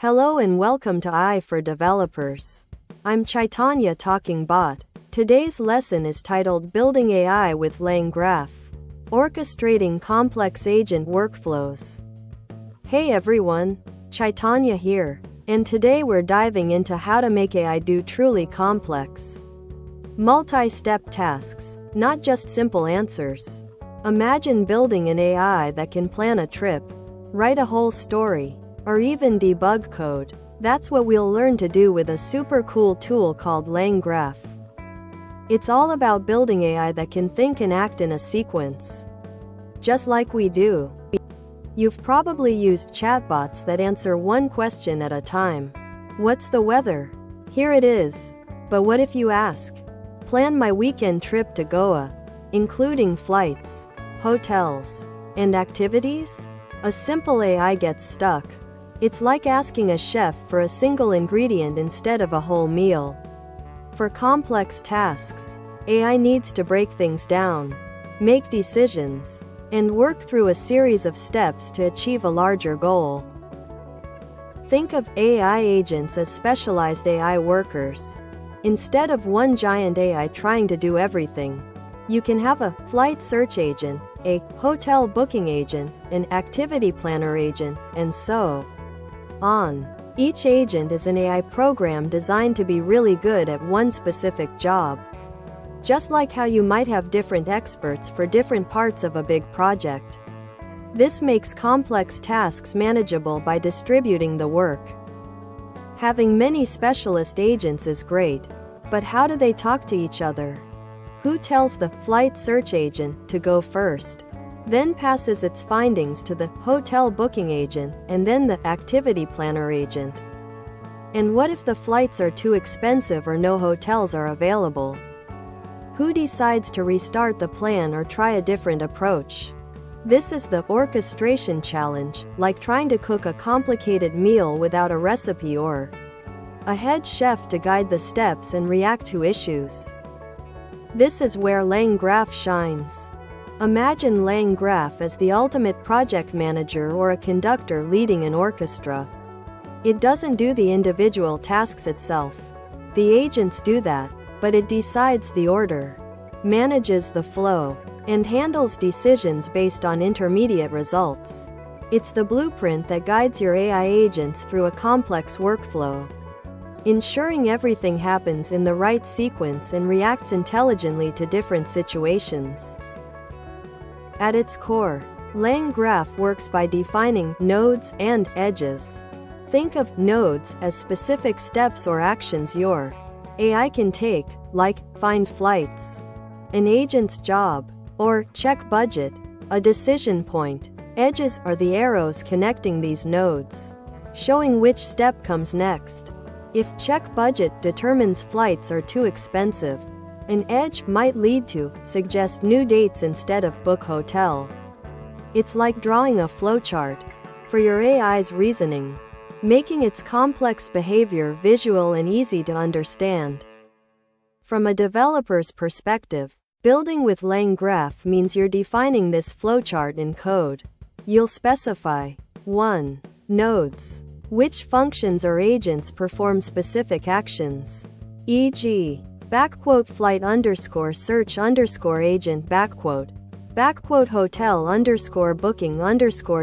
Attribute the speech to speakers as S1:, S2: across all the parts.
S1: Hello and welcome to AI for Developers. I'm Chaitanya talking bot. Today's lesson is titled Building AI with LangGraph, Orchestrating Complex Agent Workflows. Hey everyone, Chaitanya here, and today we're diving into how to make AI do truly complex, multi-step tasks, not just simple answers. Imagine building an AI that can plan a trip, write a whole story, or even debug code. That's what we'll learn to do with a super cool tool called LangGraph. It's all about building AI that can think and act in a sequence, just like we do. You've probably used chatbots that answer one question at a time. What's the weather? Here it is. But what if you ask, plan my weekend trip to Goa, including flights, hotels, and activities? A simple AI gets stuck. It's like asking a chef for a single ingredient instead of a whole meal. For complex tasks, AI needs to break things down, make decisions, and work through a series of steps to achieve a larger goal. Think of AI agents as specialized AI workers. Instead of one giant AI trying to do everything, you can have a flight search agent, a hotel booking agent, an activity planner agent, and so on. Each agent is an AI program designed to be really good at one specific job. Just like how you might have different experts for different parts of a big project. This makes complex tasks manageable by distributing the work. Having many specialist agents is great, but how do they talk to each other? Who tells the flight search agent to go first, then passes its findings to the hotel booking agent, and then the activity planner agent? And what if the flights are too expensive or no hotels are available? Who decides to restart the plan or try a different approach? This is the orchestration challenge, like trying to cook a complicated meal without a recipe or a head chef to guide the steps and react to issues. This is where LangGraph shines. Imagine LangGraph as the ultimate project manager or a conductor leading an orchestra. It doesn't do the individual tasks itself. The agents do that, but it decides the order, manages the flow, and handles decisions based on intermediate results. It's the blueprint that guides your AI agents through a complex workflow, ensuring everything happens in the right sequence and reacts intelligently to different situations. At its core, LangGraph works by defining nodes and edges. Think of nodes as specific steps or actions your AI can take, like find flights, an agent's job, or check budget, a decision point. Edges are the arrows connecting these nodes, showing which step comes next. If check budget determines flights are too expensive, an edge might lead to suggest new dates instead of book hotel. It's like drawing a flowchart for your AI's reasoning, making its complex behavior visual and easy to understand. From a developer's perspective, building with LangGraph means you're defining this flowchart in code. You'll specify 1. Nodes, which functions or agents perform specific actions, e.g., flight search agent hotel booking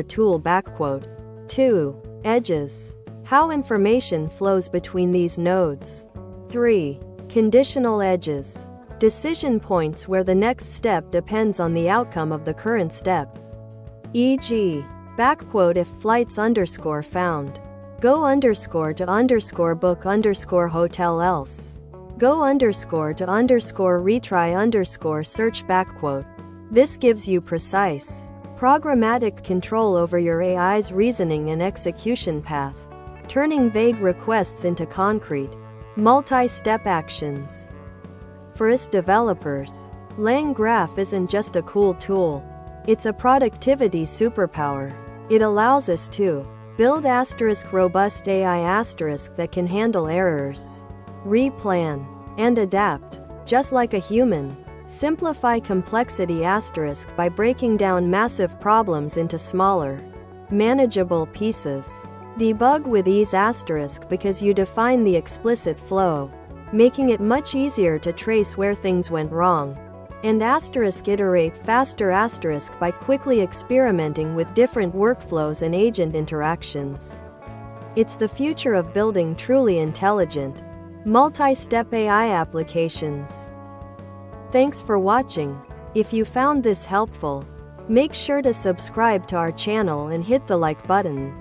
S1: tool. 2. Edges, how information flows between these nodes. 3. Conditional edges, decision points where the next step depends on the outcome of the current step, e.g., if flights found, go to book hotel else, go to retry search . This gives you precise, programmatic control over your AI's reasoning and execution path, turning vague requests into concrete, multi-step actions. For us developers, LangGraph isn't just a cool tool. It's a productivity superpower. It allows us to build robust AI that can handle errors, replan, and adapt, just like a human. Simplify complexity by breaking down massive problems into smaller, manageable pieces. Debug with ease because you define the explicit flow, making it much easier to trace where things went wrong. And iterate faster by quickly experimenting with different workflows and agent interactions. It's the future of building truly intelligent, multi-step AI applications. Thanks for watching. If you found this helpful, make sure to subscribe to our channel and hit the like button.